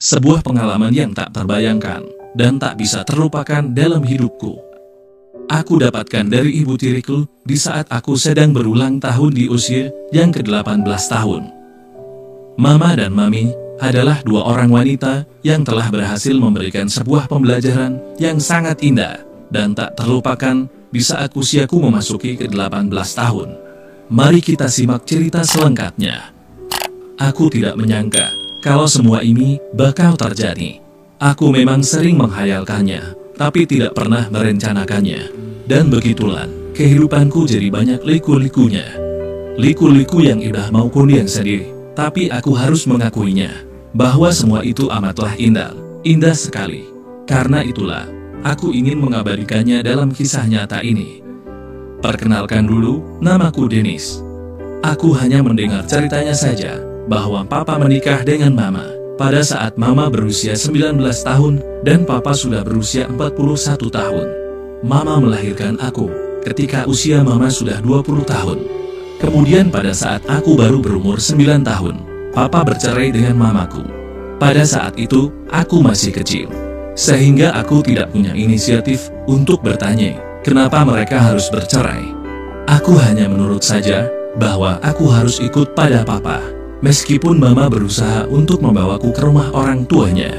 Sebuah pengalaman yang tak terbayangkan dan tak bisa terlupakan dalam hidupku. Aku dapatkan dari ibu tiriku di saat aku sedang berulang tahun di usia yang ke-18 tahun. Mama dan Mami adalah dua orang wanita yang telah berhasil memberikan sebuah pembelajaran yang sangat indah dan tak terlupakan di saat usiaku memasuki ke-18 tahun. Mari kita simak cerita selengkapnya. Aku tidak menyangka kalau semua ini bakal terjadi. Aku memang sering menghayalkannya, tapi tidak pernah merencanakannya. Dan begitulah, kehidupanku jadi banyak liku-likunya. Liku-liku yang indah maupun yang sedih, tapi aku harus mengakuinya, bahwa semua itu amatlah indah, indah sekali. Karena itulah, aku ingin mengabadikannya dalam kisah nyata ini. Perkenalkan dulu, namaku Dennis. Aku hanya mendengar ceritanya saja, bahwa papa menikah dengan mama pada saat mama berusia 19 tahun dan papa sudah berusia 41 tahun. Mama melahirkan aku ketika usia mama sudah 20 tahun. Kemudian pada saat aku baru berumur 9 tahun, papa bercerai dengan mamaku. Pada saat itu, aku masih kecil, sehingga aku tidak punya inisiatif untuk bertanya, kenapa mereka harus bercerai. Aku hanya menurut saja bahwa aku harus ikut pada papa. Meskipun mama berusaha untuk membawaku ke rumah orang tuanya.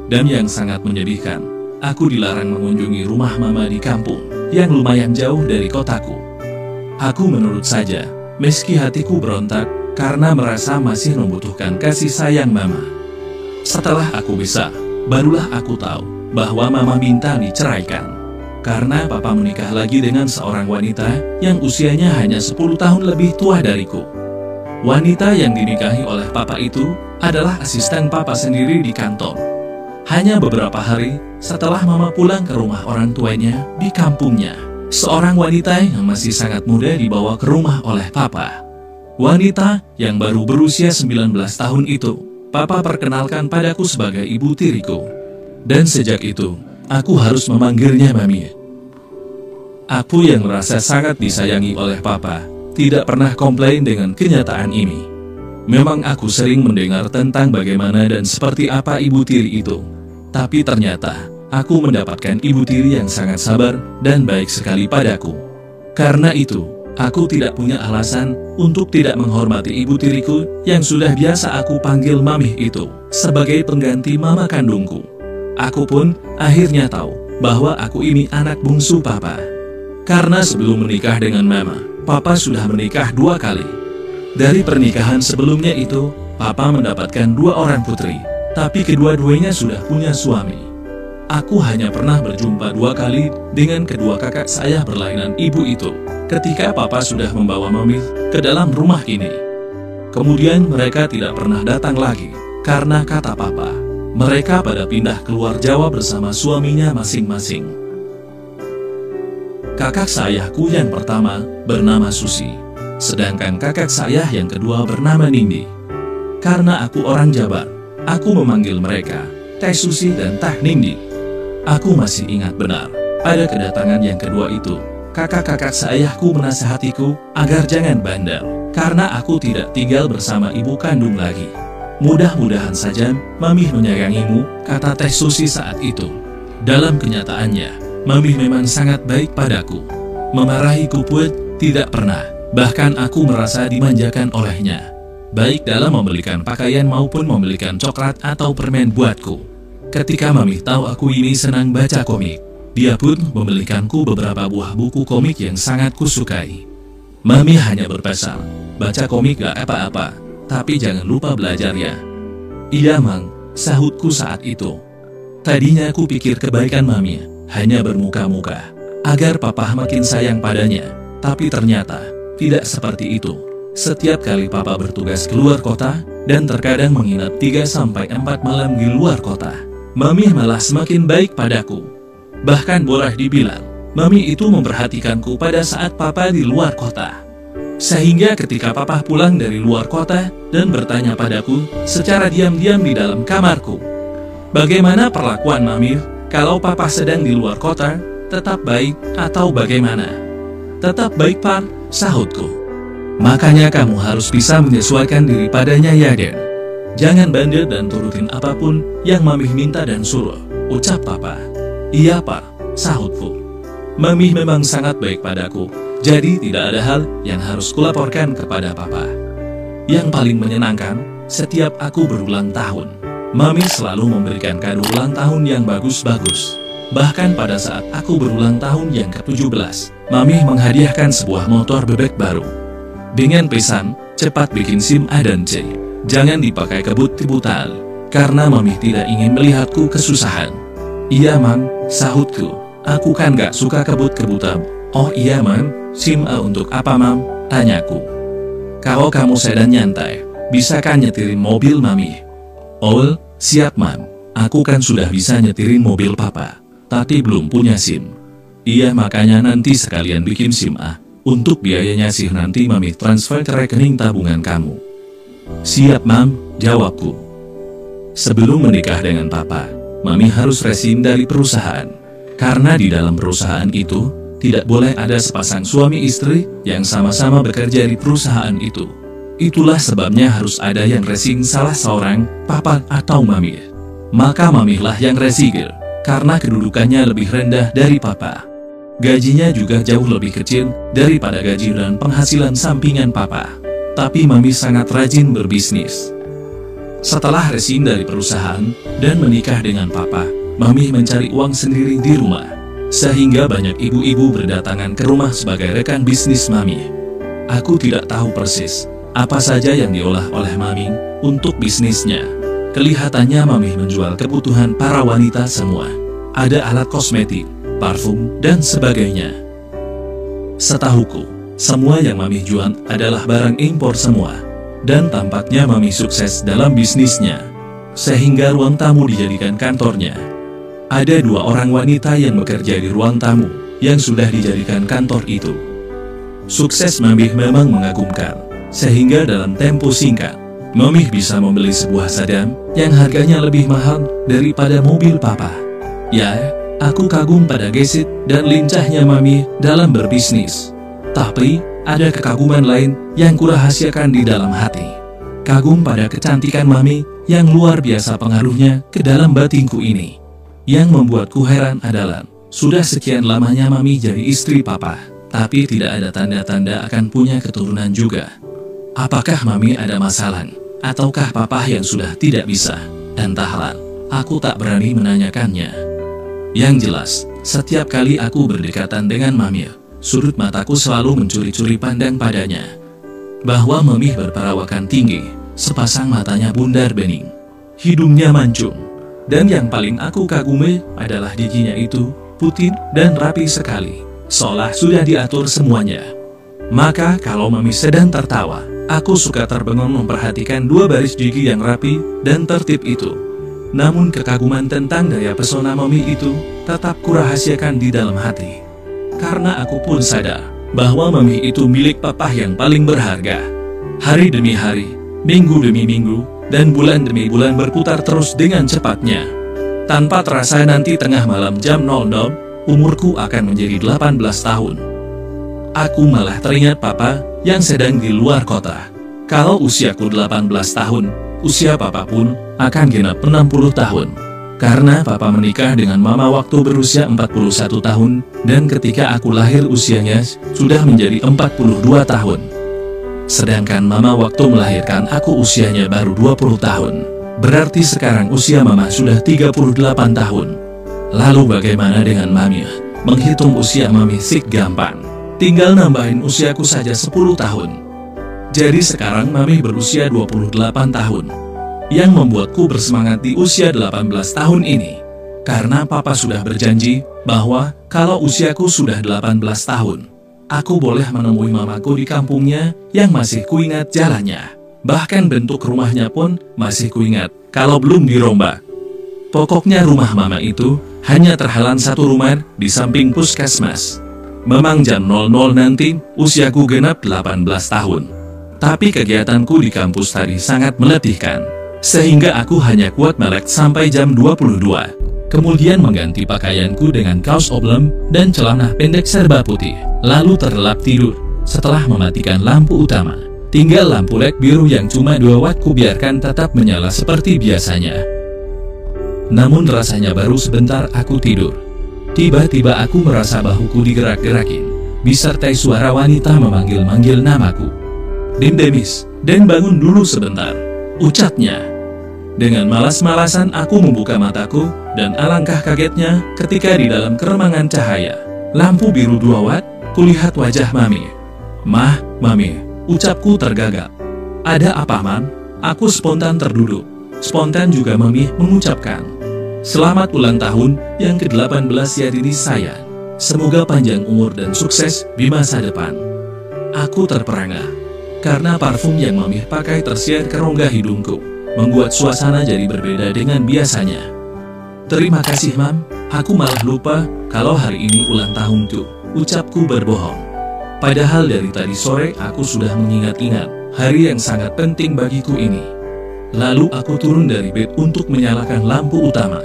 Dan yang sangat menyedihkan, aku dilarang mengunjungi rumah mama di kampung, yang lumayan jauh dari kotaku. Aku menurut saja, meski hatiku berontak, karena merasa masih membutuhkan kasih sayang mama. Setelah aku besar, barulah aku tahu, bahwa mama minta diceraikan. Karena papa menikah lagi dengan seorang wanita, yang usianya hanya 10 tahun lebih tua dariku. Wanita yang dinikahi oleh papa itu adalah asisten papa sendiri di kantor. Hanya beberapa hari setelah mama pulang ke rumah orang tuanya di kampungnya, seorang wanita yang masih sangat muda dibawa ke rumah oleh papa. Wanita yang baru berusia 19 tahun itu, papa perkenalkan padaku sebagai ibu tiriku. Dan sejak itu, aku harus memanggilnya Mami. Aku yang merasa sangat disayangi oleh papa, tidak pernah komplain dengan kenyataan ini. Memang aku sering mendengar tentang bagaimana dan seperti apa ibu tiri itu. Tapi ternyata, aku mendapatkan ibu tiri yang sangat sabar dan baik sekali padaku. Karena itu, aku tidak punya alasan untuk tidak menghormati ibu tiriku yang sudah biasa aku panggil Mami itu, sebagai pengganti mama kandungku. Aku pun akhirnya tahu bahwa aku ini anak bungsu papa. Karena sebelum menikah dengan mama, papa sudah menikah 2 kali. Dari pernikahan sebelumnya itu, papa mendapatkan 2 orang putri, tapi kedua-duanya sudah punya suami. Aku hanya pernah berjumpa 2 kali dengan kedua kakak saya berlainan ibu itu, ketika papa sudah membawa Mami ke dalam rumah ini. Kemudian mereka tidak pernah datang lagi, karena kata papa, mereka pada pindah keluar Jawa bersama suaminya masing-masing. Kakak sayahku yang pertama bernama Susi, sedangkan kakak saya yang kedua bernama Nindi. Karena aku orang Jabar, aku memanggil mereka Teh Susi dan Teh Nindi. Aku masih ingat benar, pada kedatangan yang kedua itu, kakak-kakak sayahku menasihatiku agar jangan bandel, karena aku tidak tinggal bersama ibu kandung lagi. Mudah-mudahan saja Mami menyayangimu, kata Teh Susi saat itu. Dalam kenyataannya, Mami memang sangat baik padaku. Memarahiku pun tidak pernah, bahkan aku merasa dimanjakan olehnya. Baik dalam membelikan pakaian maupun membelikan coklat atau permen buatku. Ketika Mami tahu aku ini senang baca komik, dia pun membelikanku beberapa buah buku komik yang sangat kusukai. Mami hanya berpesan, baca komik gak apa-apa, tapi jangan lupa belajar ya. Iya Mang, sahutku saat itu. Tadinya aku pikir kebaikan Mami hanya bermuka-muka, agar papa makin sayang padanya. Tapi ternyata, tidak seperti itu. Setiap kali papa bertugas keluar kota, dan terkadang menginap 3-4 malam di luar kota, Mami malah semakin baik padaku. Bahkan boleh dibilang, Mami itu memperhatikanku pada saat papa di luar kota. Sehingga ketika papa pulang dari luar kota, dan bertanya padaku secara diam-diam di dalam kamarku, bagaimana perlakuan Mami kalau papa sedang di luar kota, tetap baik atau bagaimana? Tetap baik Pak, sahutku. Makanya kamu harus bisa menyesuaikan diri padanya ya Den. Jangan bandel dan turutin apapun yang Mami minta dan suruh, ucap Papa. Iya Pak, sahutku. Mami memang sangat baik padaku, jadi tidak ada hal yang harus kulaporkan kepada Papa. Yang paling menyenangkan, setiap aku berulang tahun, Mami selalu memberikan kado ulang tahun yang bagus-bagus. Bahkan pada saat aku berulang tahun yang ke-17, Mami menghadiahkan sebuah motor bebek baru. Dengan pesan, cepat bikin SIM A dan C. Jangan dipakai kebut-kebutan, karena Mami tidak ingin melihatku kesusahan. Iya Mam, sahutku. Aku kan gak suka kebut-kebutan. Oh iya Mam, SIM A untuk apa Mam? Tanyaku. Kalau kamu sedan nyantai, bisa kan nyetirin mobil Mami? Oh, siap Mam. Aku kan sudah bisa nyetirin mobil Papa, tapi belum punya SIM. Iya makanya nanti sekalian bikin SIM A. Untuk biayanya sih nanti Mami transfer ke rekening tabungan kamu. Siap Mam, jawabku. Sebelum menikah dengan Papa, Mami harus resign dari perusahaan. Karena di dalam perusahaan itu, tidak boleh ada sepasang suami istri yang sama-sama bekerja di perusahaan itu. Itulah sebabnya harus ada yang resign salah seorang, Papa atau Mami. Maka Mamilah yang resign, karena kedudukannya lebih rendah dari Papa. Gajinya juga jauh lebih kecil daripada gaji dan penghasilan sampingan Papa. Tapi Mami sangat rajin berbisnis. Setelah resign dari perusahaan dan menikah dengan Papa, Mami mencari uang sendiri di rumah. Sehingga banyak ibu-ibu berdatangan ke rumah sebagai rekan bisnis Mami. Aku tidak tahu persis apa saja yang diolah oleh Mami untuk bisnisnya. Kelihatannya Mami menjual kebutuhan para wanita semua. Ada alat kosmetik, parfum, dan sebagainya. Setahuku, semua yang Mami jual adalah barang impor semua. Dan tampaknya Mami sukses dalam bisnisnya. Sehingga ruang tamu dijadikan kantornya. Ada 2 orang wanita yang bekerja di ruang tamu yang sudah dijadikan kantor itu. Sukses Mami memang mengagumkan. Sehingga dalam tempo singkat, Mami bisa membeli sebuah sedan yang harganya lebih mahal daripada mobil Papa. Ya, aku kagum pada gesit dan lincahnya Mami dalam berbisnis. Tapi, ada kekaguman lain yang kurahasiakan di dalam hati. Kagum pada kecantikan Mami yang luar biasa pengaruhnya ke dalam batinku ini. Yang membuatku heran adalah, sudah sekian lamanya Mami jadi istri Papa, tapi tidak ada tanda-tanda akan punya keturunan juga. Apakah Mami ada masalah? Ataukah Papa yang sudah tidak bisa? Entahlah, aku tak berani menanyakannya. Yang jelas, setiap kali aku berdekatan dengan Mami, sudut mataku selalu mencuri-curi pandang padanya. Bahwa Mami berperawakan tinggi, sepasang matanya bundar bening, hidungnya mancung, dan yang paling aku kagumi adalah giginya itu putih dan rapi sekali, seolah sudah diatur semuanya. Maka kalau Mami sedang tertawa, aku suka terbengung memperhatikan 2 baris gigi yang rapi dan tertib itu. Namun kekaguman tentang daya pesona Mami itu tetap kurahasiakan di dalam hati. Karena aku pun sadar bahwa Mami itu milik Papa yang paling berharga. Hari demi hari, minggu demi minggu, dan bulan demi bulan berputar terus dengan cepatnya. Tanpa terasa nanti tengah malam jam 00, umurku akan menjadi 18 tahun. Aku malah teringat Papa yang sedang di luar kota. Kalau usiaku 18 tahun, usia Papa pun akan genap 60 tahun. Karena Papa menikah dengan Mama waktu berusia 41 tahun, dan ketika aku lahir usianya sudah menjadi 42 tahun. Sedangkan Mama waktu melahirkan aku usianya baru 20 tahun. Berarti sekarang usia Mama sudah 38 tahun. Lalu bagaimana dengan Mami? Menghitung usia Mami sih gampang. Tinggal nambahin usiaku saja 10 tahun. Jadi sekarang Mami berusia 28 tahun. Yang membuatku bersemangat di usia 18 tahun ini. Karena Papa sudah berjanji bahwa kalau usiaku sudah 18 tahun, aku boleh menemui Mamaku di kampungnya yang masih kuingat jalannya. Bahkan bentuk rumahnya pun masih kuingat kalau belum dirombak. Pokoknya rumah Mama itu hanya terhalang satu rumah di samping puskesmas. Memang jam 00 nanti usiaku genap 18 tahun. Tapi kegiatanku di kampus tadi sangat meletihkan. Sehingga aku hanya kuat melek sampai jam 22. Kemudian mengganti pakaianku dengan kaos oblong dan celana pendek serba putih. Lalu terlelap tidur setelah mematikan lampu utama. Tinggal lampu LED biru yang cuma 2 watt ku biarkan tetap menyala seperti biasanya. Namun rasanya baru sebentar aku tidur. Tiba-tiba aku merasa bahuku digerak-gerakin, disertai suara wanita memanggil-manggil namaku. "Din Demis, Den bangun dulu sebentar," ucapnya. Dengan malas-malasan aku membuka mataku, dan alangkah kagetnya ketika di dalam keremangan cahaya lampu biru 2 watt, kulihat wajah Mami. Mami," ucapku tergagap. "Ada apa, Mam?" Aku spontan terduduk. Spontan juga Mami mengucapkan, "Selamat ulang tahun yang ke-18 ya Didi saya. Semoga panjang umur dan sukses di masa depan." Aku terperangah, karena parfum yang Mami pakai tersiar ke rongga hidungku, membuat suasana jadi berbeda dengan biasanya. "Terima kasih, Mam. Aku malah lupa kalau hari ini ulang tahunku," ucapku berbohong. Padahal dari tadi sore aku sudah mengingat-ingat hari yang sangat penting bagiku ini. Lalu aku turun dari bed untuk menyalakan lampu utama.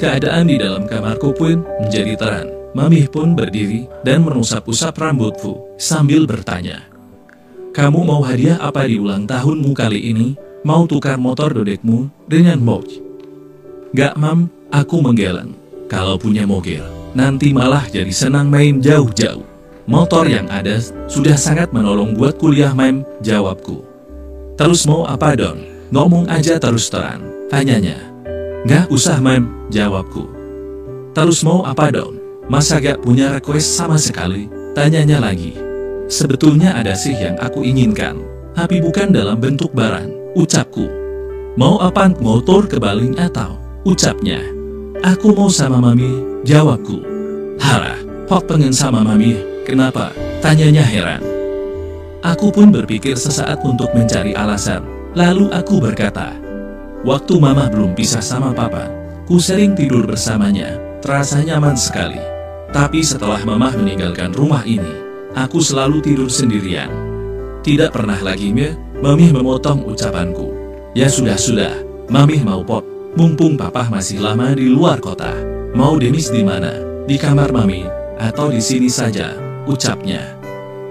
Keadaan di dalam kamarku pun menjadi terang. Mami pun berdiri dan menusap-usap rambutku sambil bertanya, "Kamu mau hadiah apa di ulang tahunmu kali ini? Mau tukar motor dodekmu dengan moge?" "Gak, Mam," aku menggeleng. "Kalau punya mobil, nanti malah jadi senang main jauh-jauh. Motor yang ada sudah sangat menolong buat kuliah, Mam," jawabku. "Terus mau apa, Don? Ngomong aja terus terang," tanyanya. "Gak usah, Mam," jawabku. "Terus mau apa, Don? Masa gak punya request sama sekali?" tanyanya lagi. "Sebetulnya ada sih yang aku inginkan, tapi bukan dalam bentuk barang," ucapku. "Mau apa, motor kebaling atau?" ucapnya. "Aku mau sama Mami," jawabku. "Hara, Pok pengen sama Mami. Kenapa?" tanyanya heran. Aku pun berpikir sesaat untuk mencari alasan. Lalu aku berkata, "Waktu Mama belum pisah sama Papa, ku sering tidur bersamanya, terasa nyaman sekali. Tapi setelah Mama meninggalkan rumah ini, aku selalu tidur sendirian." "Tidak pernah lagi, Mami memotong ucapanku. "Ya sudah, Mami mau Pop. Mumpung Papa masih lama di luar kota. Mau Demis di mana? Di kamar Mami, atau di sini saja?" ucapnya.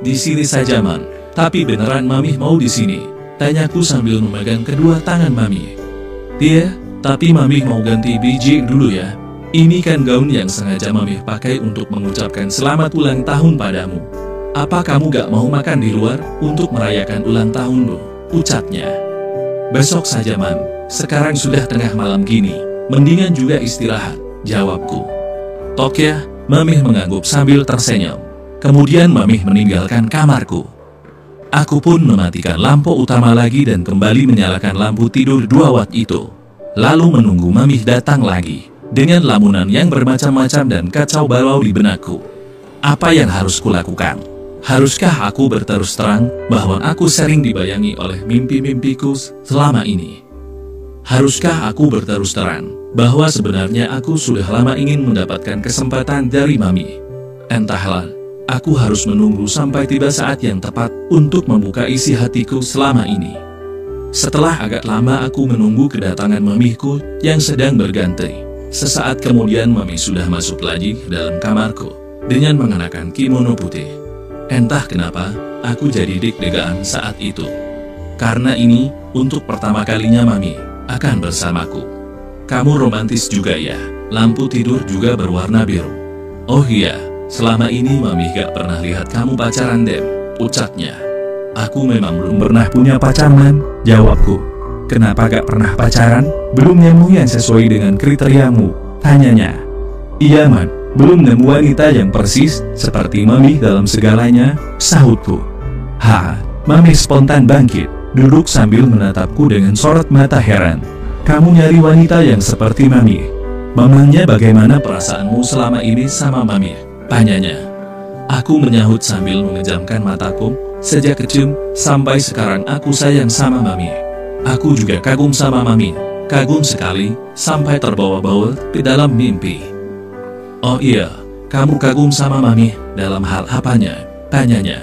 "Di sini saja, Man. Tapi beneran Mami mau di sini?" tanyaku sambil memegang kedua tangan Mami. "Iya, tapi Mami mau ganti biji dulu ya. Ini kan gaun yang sengaja Mami pakai untuk mengucapkan selamat ulang tahun padamu. Apa kamu gak mau makan di luar untuk merayakan ulang tahunmu?" ucapnya. "Besok saja, Mam. Sekarang sudah tengah malam gini. Mendingan juga istirahat," jawabku. "Tok ya," Mami mengangguk sambil tersenyum. Kemudian Mami meninggalkan kamarku. Aku pun mematikan lampu utama lagi dan kembali menyalakan lampu tidur 2 watt itu. Lalu menunggu Mami datang lagi, dengan lamunan yang bermacam-macam dan kacau balau di benakku. Apa yang harus kulakukan? Haruskah aku berterus terang bahwa aku sering dibayangi oleh mimpi-mimpiku selama ini? Haruskah aku berterus terang bahwa sebenarnya aku sudah lama ingin mendapatkan kesempatan dari Mami? Entahlah. Aku harus menunggu sampai tiba saat yang tepat untuk membuka isi hatiku selama ini. Setelah agak lama aku menunggu kedatangan Mamiku yang sedang berganti. Sesaat kemudian Mami sudah masuk lagi ke dalam kamarku dengan mengenakan kimono putih. Entah kenapa, aku jadi deg-degan saat itu. Karena ini, untuk pertama kalinya Mami akan bersamaku. "Kamu romantis juga ya, lampu tidur juga berwarna biru." "Oh iya. Selama ini Mami gak pernah lihat kamu pacaran, Dem," ucapnya. "Aku memang belum pernah punya pacar, Man," jawabku. "Kenapa gak pernah pacaran? Belum nemu yang sesuai dengan kriteriamu?" tanyanya. "Iya, Man, belum nemu wanita yang persis seperti Mami dalam segalanya," sahutku. Mami spontan bangkit, duduk sambil menatapku dengan sorot mata heran. "Kamu nyari wanita yang seperti Mami? Memangnya bagaimana perasaanmu selama ini sama Mami?" tanyanya. Aku menyahut sambil memejamkan mataku. "Sejak kecil sampai sekarang aku sayang sama Mami. Aku juga kagum sama Mami. Kagum sekali sampai terbawa-bawa ke dalam mimpi." "Oh iya, kamu kagum sama Mami dalam hal apanya?" tanyanya.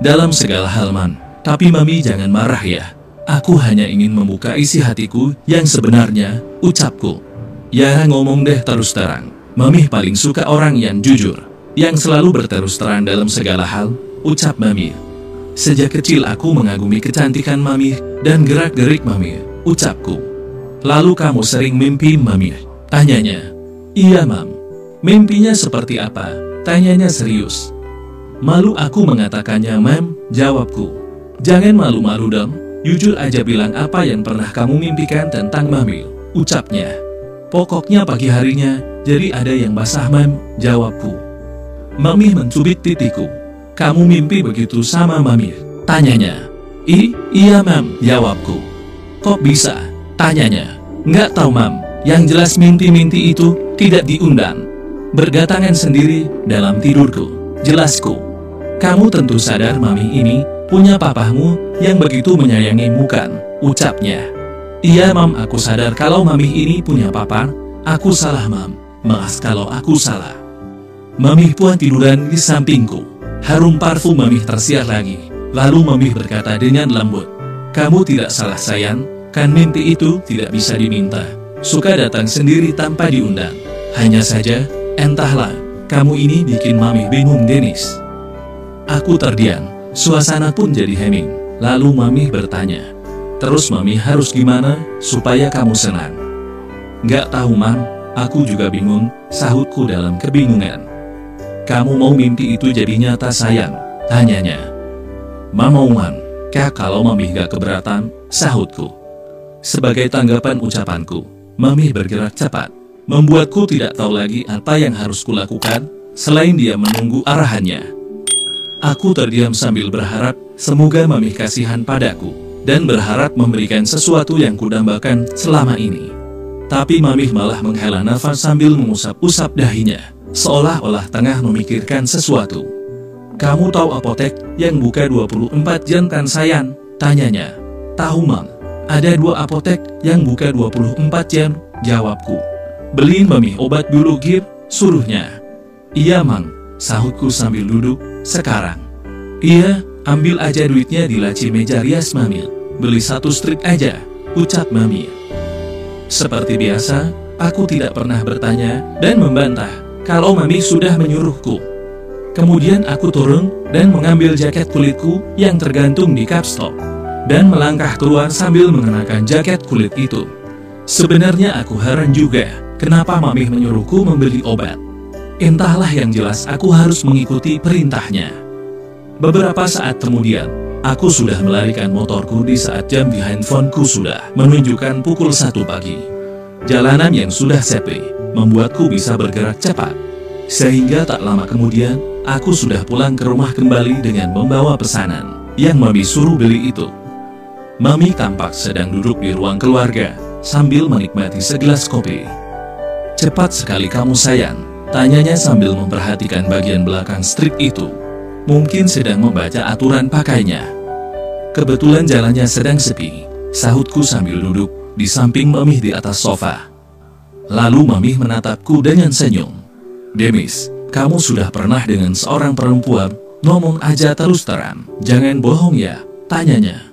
"Dalam segala hal, Man. Tapi Mami jangan marah ya. Aku hanya ingin membuka isi hatiku yang sebenarnya," ucapku. "Ya ngomong deh terus terang. Mami paling suka orang yang jujur, yang selalu berterus terang dalam segala hal," ucap Mami. Sejak kecil aku mengagumi kecantikan Mami dan gerak-gerik Mami, ucapku. Lalu kamu sering mimpi Mami? Tanyanya. Iya Mam. Mimpinya seperti apa? Tanyanya serius. Malu aku mengatakannya Mam, jawabku. Jangan malu-malu dong, jujur aja bilang apa yang pernah kamu mimpikan tentang Mami, ucapnya. Pokoknya pagi harinya, jadi ada yang basah Mam, jawabku. Mami mencubit pipiku. Kamu mimpi begitu sama Mami? Tanyanya. Iya Mam, jawabku. Kok bisa? Tanyanya. Nggak tahu Mam, yang jelas mimpi-mimpi itu tidak diundang. Berdatangan sendiri dalam tidurku, jelasku. Kamu tentu sadar Mami ini punya papamu yang begitu menyayangimu kan, ucapnya. Iya Mam, aku sadar kalau Mami ini punya papa. Aku salah Mam, maaf kalau aku salah. Mami pun tiduran di sampingku. Harum parfum Mami tersiar lagi. Lalu Mami berkata dengan lembut, kamu tidak salah sayang, kan mimpi itu tidak bisa diminta. Suka datang sendiri tanpa diundang. Hanya saja, entahlah, kamu ini bikin Mami bingung Dennis. Aku terdiam, suasana pun jadi hening. Lalu Mami bertanya, terus Mami harus gimana supaya kamu senang? Nggak tahu Mam, aku juga bingung, sahutku dalam kebingungan. Kamu mau mimpi itu jadi nyata sayang? Tanyanya. Mau Mam, kalau Mami gak keberatan, sahutku. Sebagai tanggapan ucapanku, Mami bergerak cepat, membuatku tidak tahu lagi apa yang harus kulakukan, selain dia menunggu arahannya. Aku terdiam sambil berharap, semoga Mami kasihan padaku, dan berharap memberikan sesuatu yang kudambakan selama ini. Tapi Mami malah menghela nafas sambil mengusap-usap dahinya, seolah-olah tengah memikirkan sesuatu. Kamu tahu apotek yang buka 24 jam kan sayang? Tanyanya. Tahu Mam, ada 2 apotek yang buka 24 jam, jawabku. Beliin Mami obat dulu Gir, suruhnya. Iya Mam, sahutku sambil duduk. Sekarang. Iya, ambil aja duitnya di laci meja rias Mami. Beli 1 strip aja, ucap Mami. Seperti biasa, aku tidak pernah bertanya dan membantah kalau Mami sudah menyuruhku. Kemudian aku turun dan mengambil jaket kulitku yang tergantung di kapstok, dan melangkah keluar sambil mengenakan jaket kulit itu. Sebenarnya aku heran juga, kenapa Mami menyuruhku membeli obat. Entahlah, yang jelas aku harus mengikuti perintahnya. Beberapa saat kemudian, aku sudah melarikan motorku di saat jam di handphoneku sudah menunjukkan pukul 1 pagi. Jalanan yang sudah sepi membuatku bisa bergerak cepat. Sehingga tak lama kemudian, aku sudah pulang ke rumah kembali dengan membawa pesanan yang Mami suruh beli itu. Mami tampak sedang duduk di ruang keluarga sambil menikmati segelas kopi. Cepat sekali kamu sayang, tanyanya sambil memperhatikan bagian belakang strip itu. Mungkin sedang membaca aturan pakainya. Kebetulan jalannya sedang sepi, sahutku sambil duduk di samping Mami di atas sofa. Lalu Mami menatapku dengan senyum. Demis, kamu sudah pernah dengan seorang perempuan? Ngomong aja terus terang, jangan bohong ya, tanyanya.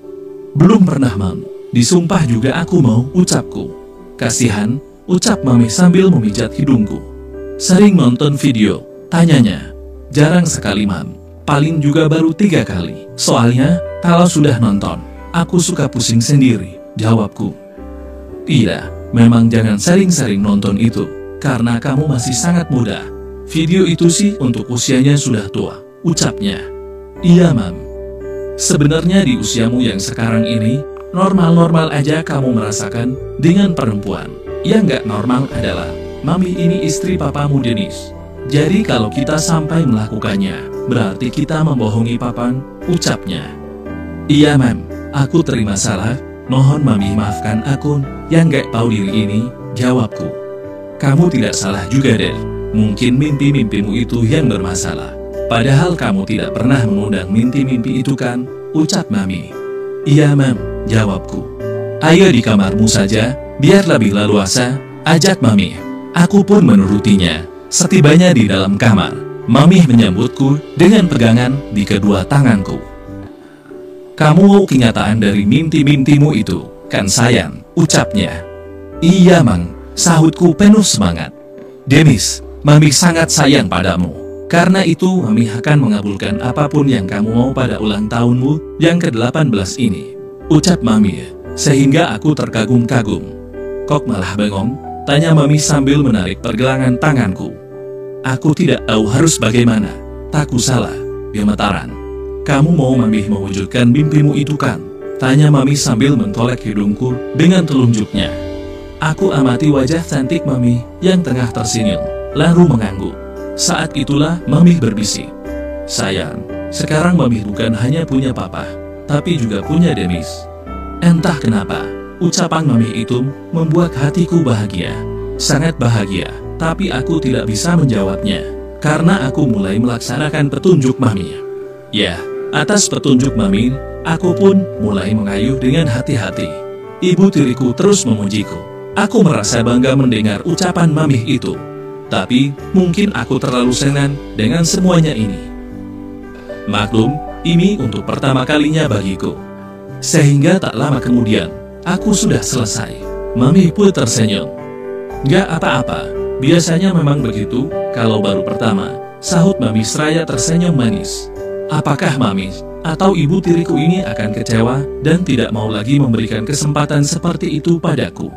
Belum pernah Mam, disumpah juga aku mau, ucapku. Kasihan, ucap Mami sambil memijat hidungku. Sering nonton video, tanyanya. Jarang sekali Mam, paling juga baru 3 kali. Soalnya, kalau sudah nonton, aku suka pusing sendiri, jawabku. Tidak, memang jangan sering-sering nonton itu, karena kamu masih sangat muda. Video itu sih untuk usianya sudah tua, ucapnya. Iya Mam. Sebenarnya di usiamu yang sekarang ini, normal-normal aja kamu merasakan dengan perempuan. Yang nggak normal adalah, Mami ini istri papamu Dennis. Jadi kalau kita sampai melakukannya, berarti kita membohongi papan, ucapnya. Iya Mam, aku terima salah. Mohon Mami maafkan aku yang gak tahu diri ini, jawabku. Kamu tidak salah juga Den, mungkin mimpi-mimpimu itu yang bermasalah. Padahal kamu tidak pernah mengundang mimpi-mimpi itu kan, ucap Mami. Iya Mam, jawabku. Ayo di kamarmu saja, biar lebih leluasa, ajak Mami. Aku pun menurutinya. Setibanya di dalam kamar, Mami menyambutku dengan pegangan di kedua tanganku. Kamu mau kenyataan dari mimpi-mimpimu itu, kan sayang, ucapnya. Iya Mang, sahutku penuh semangat. Demis, Mami sangat sayang padamu. Karena itu, Mami akan mengabulkan apapun yang kamu mau pada ulang tahunmu yang ke-18 ini. Ucap Mami, sehingga aku terkagum-kagum. Kok malah bengong? Tanya Mami sambil menarik pergelangan tanganku. Aku tidak tahu harus bagaimana. Takku salah, gemetaran. Kamu mau Mami mewujudkan mimpimu itu kan? Tanya Mami sambil mentolek hidungku dengan telunjuknya. Aku amati wajah cantik Mami yang tengah tersenyum, lalu mengangguk. Saat itulah Mami berbisik. Sayang, sekarang Mami bukan hanya punya papa, tapi juga punya Demis. Entah kenapa, ucapan Mami itu membuat hatiku bahagia. Sangat bahagia, tapi aku tidak bisa menjawabnya. Karena aku mulai melaksanakan petunjuk Mami. Ya, atas petunjuk Mami, aku pun mulai mengayuh dengan hati-hati. Ibu tiriku terus memujiku. Aku merasa bangga mendengar ucapan Mami itu. Tapi, mungkin aku terlalu senang dengan semuanya ini. Maklum, ini untuk pertama kalinya bagiku. Sehingga tak lama kemudian, aku sudah selesai. Mami pun tersenyum. Gak apa-apa, biasanya memang begitu kalau baru pertama, sahut Mami seraya tersenyum manis. Apakah Mami atau ibu tiriku ini akan kecewa dan tidak mau lagi memberikan kesempatan seperti itu padaku?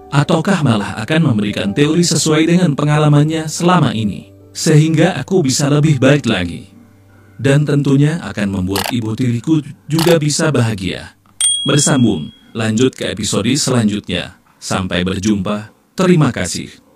Ataukah malah akan memberikan teori sesuai dengan pengalamannya selama ini, sehingga aku bisa lebih baik lagi? Dan tentunya akan membuat ibu tiriku juga bisa bahagia. Bersambung, lanjut ke episode selanjutnya. Sampai berjumpa, terima kasih.